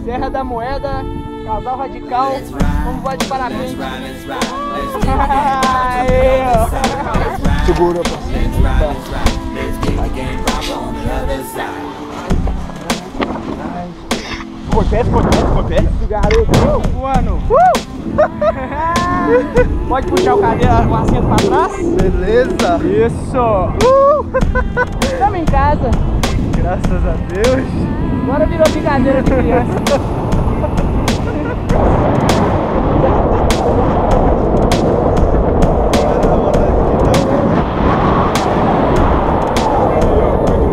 Serra da Moeda, casal radical, vamos voar de parapente. Aê, ó. Segura, parceiro. Ficou pé? Isso, garoto. Voando. Pode puxar o assento pra trás? Beleza. Isso. Estamos em casa. Graças a Deus. Agora virou brincadeira de criança.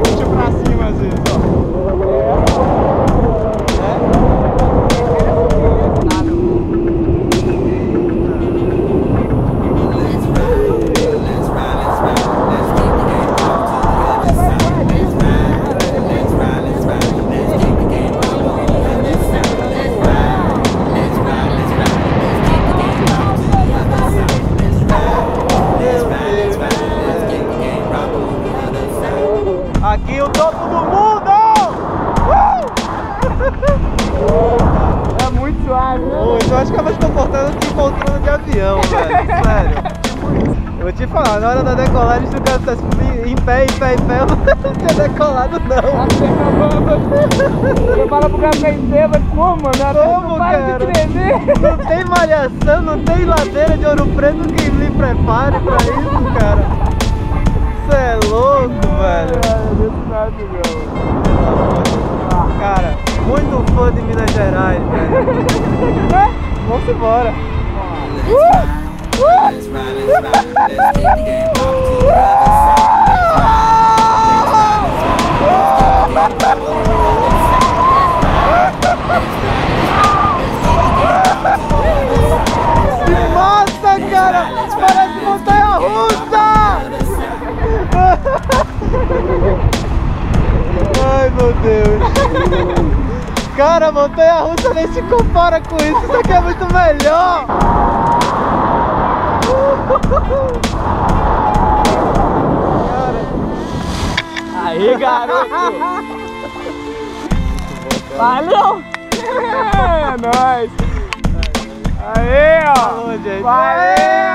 Puxa pra cima às vezes, ó. Aqui o topo do mundo! É muito suave, né? Muito, eu acho que é mais confortável que poltrona de avião, velho. Sério. Eu vou te falar, na hora da decolagem, se o cara tivesse em pé, eu não tinha decolado, não. Você fala pro cara ficar em pé, mas como, mano? Como, cara? Não tem malhação, não tem ladeira de Ouro Preto que me prepare pra isso, cara. Você é louco, velho. Cara, muito fã de Minas Gerais, velho. Vamos embora. Que massa, cara! Parece montanha-russa! Ai, meu Deus! Cara, montanha-russa nem se compara com isso! Isso aqui é muito melhor! Aí, garoto! Valeu! É nóis! Aí, ó! Falou, gente! Valeu!